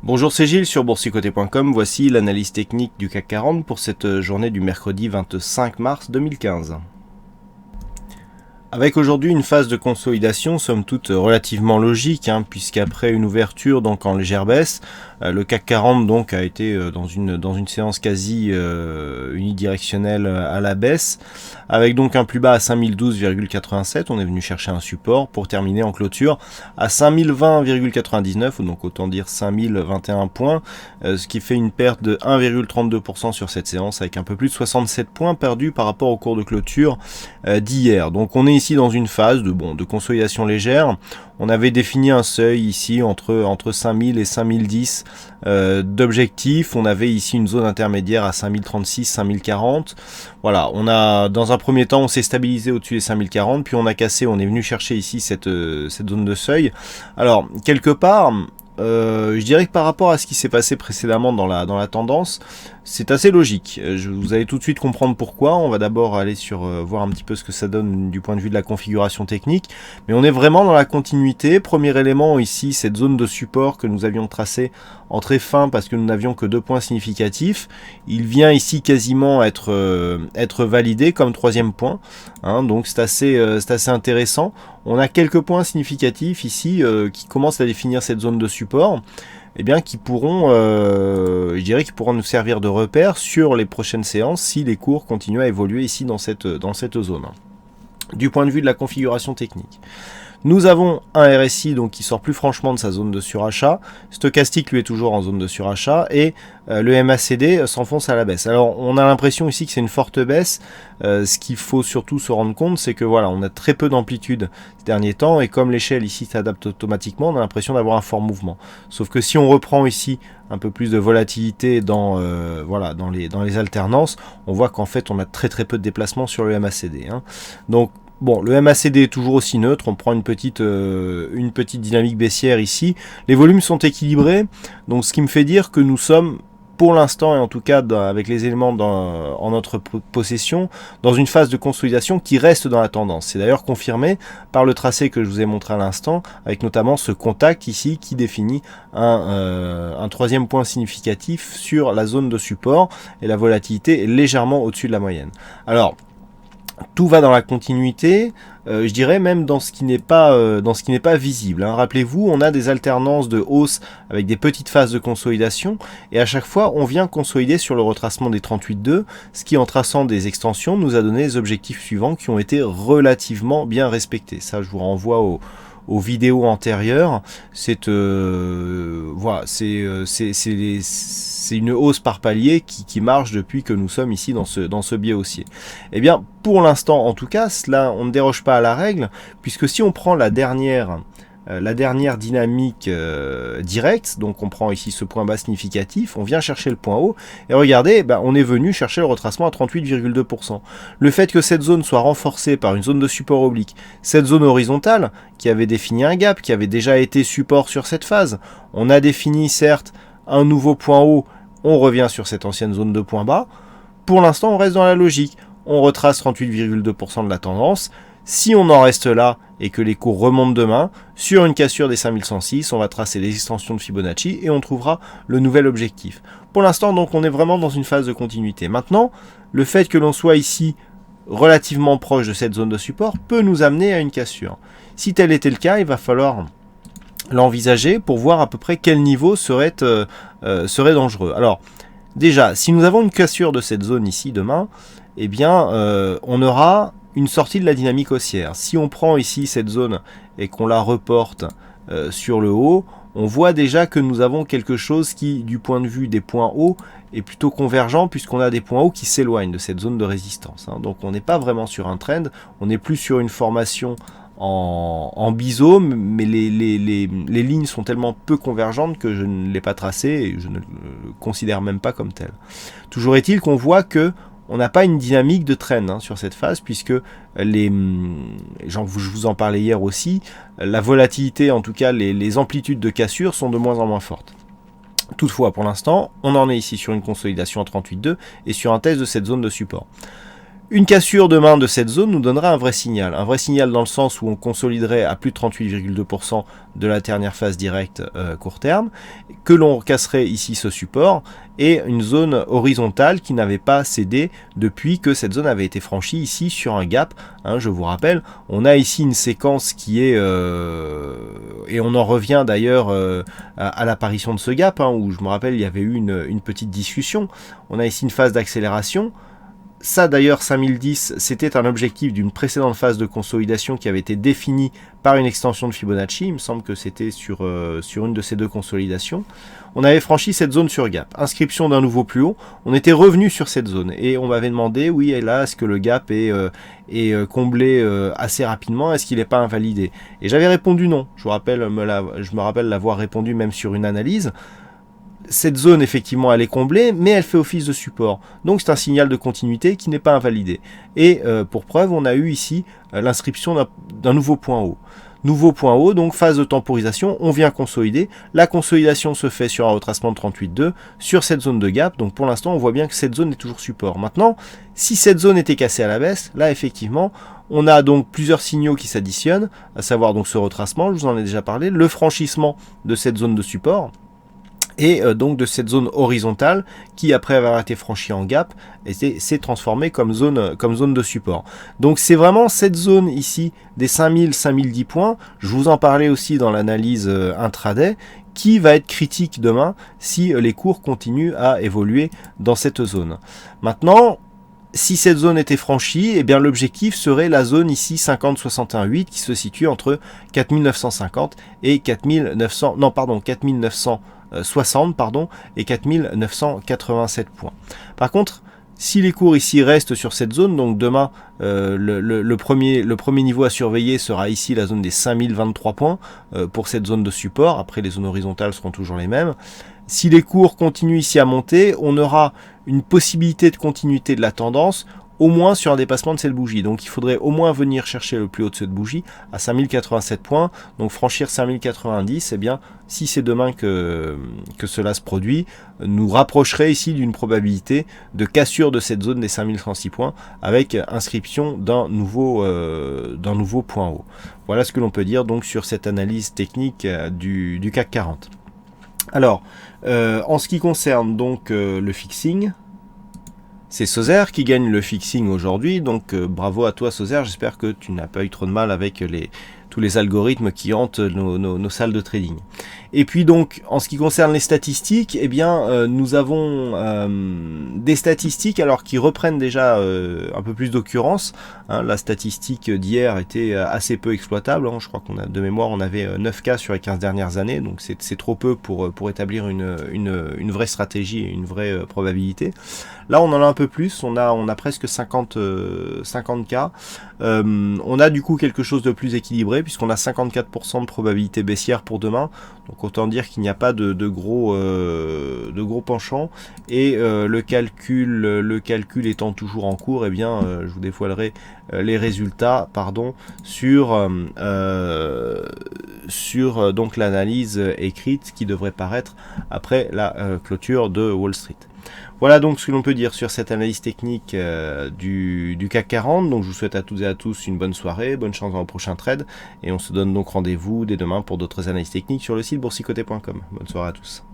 Bonjour, c'est Gilles sur boursicoté.com. Voici l'analyse technique du CAC 40 pour cette journée du mercredi 25 mars 2015. Avec aujourd'hui une phase de consolidation, somme toute relativement logique, puisqu'après une ouverture donc en légère baisse, le CAC 40 donc a été dans une séance quasi unidirectionnelle à la baisse, avec donc un plus bas à 5012,87. On est venu chercher un support pour terminer en clôture à 5020,99, donc autant dire 5021 points, ce qui fait une perte de 1,32% sur cette séance, avec un peu plus de 67 points perdus par rapport au cours de clôture d'hier. Donc on est ici dans une phase de consolidation légère. On avait défini un seuil ici entre 5000 et 5010 d'objectifs. On avait ici une zone intermédiaire à 5036, 5040. Voilà, on a dans un premier temps on s'est stabilisé au-dessus des 5040, puis on a cassé, on est venu chercher ici cette zone de seuil. Alors quelque part, je dirais que par rapport à ce qui s'est passé précédemment dans la tendance, c'est assez logique. Vous allez tout de suite comprendre pourquoi. On va d'abord aller voir un petit peu ce que ça donne du point de vue de la configuration technique. Mais on est vraiment dans la continuité. Premier élément ici, cette zone de support que nous avions tracée en très fin parce que nous n'avions que 2 points significatifs. Il vient ici quasiment être validé comme troisième point. Donc c'est assez intéressant. On a quelques points significatifs ici qui commencent à définir cette zone de support, qui pourront, qui pourront nous servir de repère sur les prochaines séances si les cours continuent à évoluer ici dans cette zone. Du point de vue de la configuration technique, nous avons un RSI donc qui sort plus franchement de sa zone de surachat, stochastique lui est toujours en zone de surachat, et le MACD s'enfonce à la baisse. Alors on a l'impression ici que c'est une forte baisse. Ce qu'il faut surtout se rendre compte, c'est que voilà, on a très peu d'amplitude ces derniers temps, et comme l'échelle ici s'adapte automatiquement, on a l'impression d'avoir un fort mouvement. Sauf que si on reprend ici un peu plus de volatilité dans les alternances, on voit qu'en fait on a très peu de déplacement sur le MACD. Donc bon, le MACD est toujours aussi neutre, on prend une petite dynamique baissière ici. Les volumes sont équilibrés, donc ce qui me fait dire que nous sommes, pour l'instant, et en tout cas avec les éléments en notre possession, dans une phase de consolidation qui reste dans la tendance. C'est d'ailleurs confirmé par le tracé que je vous ai montré à l'instant, avec notamment ce contact ici qui définit un troisième point significatif sur la zone de support, et la volatilité est légèrement au-dessus de la moyenne. Alors, tout va dans la continuité, je dirais même dans ce qui n'est pas visible. Rappelez-vous, on a des alternances de hausse avec des petites phases de consolidation, et à chaque fois on vient consolider sur le retracement des 38,2, ce qui en traçant des extensions nous a donné les objectifs suivants qui ont été relativement bien respectés. Ça, je vous renvoie aux vidéos antérieures. C'est une hausse par palier qui marche depuis que nous sommes ici dans ce biais haussier. Pour l'instant, en tout cas, cela, on ne déroge pas à la règle, puisque si on prend la dernière dynamique directe, donc on prend ici ce point bas significatif, on vient chercher le point haut, et regardez, on est venu chercher le retracement à 38,2%. Le fait que cette zone soit renforcée par une zone de support oblique, cette zone horizontale qui avait défini un gap, qui avait déjà été support sur cette phase, on a défini certes un nouveau point haut, on revient sur cette ancienne zone de point bas. Pour l'instant, on reste dans la logique. On retrace 38,2% de la tendance. Si on en reste là et que les cours remontent demain, sur une cassure des 5106, on va tracer les extensions de Fibonacci et on trouvera le nouvel objectif. Pour l'instant, donc, on est vraiment dans une phase de continuité. Maintenant, le fait que l'on soit ici relativement proche de cette zone de support peut nous amener à une cassure. Si tel était le cas, il va falloir l'envisager pour voir à peu près quel niveau serait dangereux. Alors, déjà, si nous avons une cassure de cette zone ici demain, on aura une sortie de la dynamique haussière. Si on prend ici cette zone et qu'on la reporte sur le haut, on voit déjà que nous avons quelque chose qui, du point de vue des points hauts, est plutôt convergent, puisqu'on a des points hauts qui s'éloignent de cette zone de résistance. Donc on n'est pas vraiment sur un trend, on est plus sur une formation en biseau, mais les lignes sont tellement peu convergentes que je ne l'ai pas tracé et je ne le considère même pas comme tel. Toujours est-il qu'on voit que on n'a pas une dynamique de trend sur cette phase, puisque je vous en parlais hier aussi, la volatilité, en tout cas les amplitudes de cassure sont de moins en moins fortes. Toutefois, pour l'instant, on en est ici sur une consolidation à 38,2 et sur un test de cette zone de support. Une cassure demain de cette zone nous donnerait un vrai signal dans le sens où on consoliderait à plus de 38,2% de la dernière phase directe court terme, que l'on casserait ici ce support, et une zone horizontale qui n'avait pas cédé depuis que cette zone avait été franchie ici sur un gap. Je vous rappelle, on a ici une séquence qui est, et on en revient d'ailleurs à l'apparition de ce gap, où je me rappelle il y avait eu une petite discussion. On a ici une phase d'accélération. Ça d'ailleurs 5010 c'était un objectif d'une précédente phase de consolidation qui avait été définie par une extension de Fibonacci, il me semble que c'était sur une de ces deux consolidations. On avait franchi cette zone sur gap, inscription d'un nouveau plus haut, on était revenu sur cette zone et on m'avait demandé, oui et là est-ce que le gap est comblé assez rapidement, est-ce qu'il n'est pas invalidé? Et j'avais répondu non, je me rappelle l'avoir répondu même sur une analyse. Cette zone, effectivement, elle est comblée, mais elle fait office de support. Donc, c'est un signal de continuité qui n'est pas invalidé. Et pour preuve, on a eu ici l'inscription d'un nouveau point haut. Nouveau point haut, donc phase de temporisation, on vient consolider. La consolidation se fait sur un retracement de 38,2 sur cette zone de gap. Donc, pour l'instant, on voit bien que cette zone est toujours support. Maintenant, si cette zone était cassée à la baisse, là, effectivement, on a donc plusieurs signaux qui s'additionnent, à savoir donc ce retracement, je vous en ai déjà parlé, le franchissement de cette zone de support, et donc de cette zone horizontale qui, après avoir été franchie en gap, s'est transformée comme zone de support. Donc c'est vraiment cette zone ici des 5000-5010 points, je vous en parlais aussi dans l'analyse intraday, qui va être critique demain si les cours continuent à évoluer dans cette zone. Maintenant, si cette zone était franchie, eh bien l'objectif serait la zone ici 50-61-8 qui se situe entre 4950 et 4960 et 4987 points. Par contre, si les cours ici restent sur cette zone, donc demain le premier niveau à surveiller sera ici la zone des 5023 points pour cette zone de support. Après, les zones horizontales seront toujours les mêmes. Si les cours continuent ici à monter, on aura une possibilité de continuité de la tendance, au moins sur un dépassement de cette bougie. Donc il faudrait au moins venir chercher le plus haut de cette bougie à 5087 points, donc franchir 5090, eh bien si c'est demain que cela se produit, nous rapprocherait ici d'une probabilité de cassure de cette zone des 5106 points avec inscription d'un nouveau point haut. Voilà ce que l'on peut dire donc sur cette analyse technique du CAC 40. Alors, en ce qui concerne donc le fixing, c'est Soser qui gagne le fixing aujourd'hui, donc bravo à toi Soser, j'espère que tu n'as pas eu trop de mal avec tous les algorithmes qui hantent nos salles de trading. Et puis donc, en ce qui concerne les statistiques, eh bien, nous avons des statistiques alors qui reprennent déjà un peu plus d'occurrence. La statistique d'hier était assez peu exploitable. Je crois qu'on a de mémoire, on avait 9 cas sur les 15 dernières années, donc c'est trop peu pour établir une vraie stratégie et une vraie probabilité. Là, on en a un peu plus. On a presque 50 cas. On a du coup quelque chose de plus équilibré puisqu'on a 54% de probabilité baissière pour demain. Donc autant dire qu'il n'y a pas de gros penchants. Et le calcul étant toujours en cours, eh bien, je vous dévoilerai les résultats sur donc l'analyse écrite qui devrait paraître après la clôture de Wall Street. Voilà donc ce que l'on peut dire sur cette analyse technique du CAC 40. Donc je vous souhaite à toutes et à tous une bonne soirée, bonne chance dans le prochain trade. Et on se donne donc rendez-vous dès demain pour d'autres analyses techniques sur le site boursicoté.com. Bonne soirée à tous.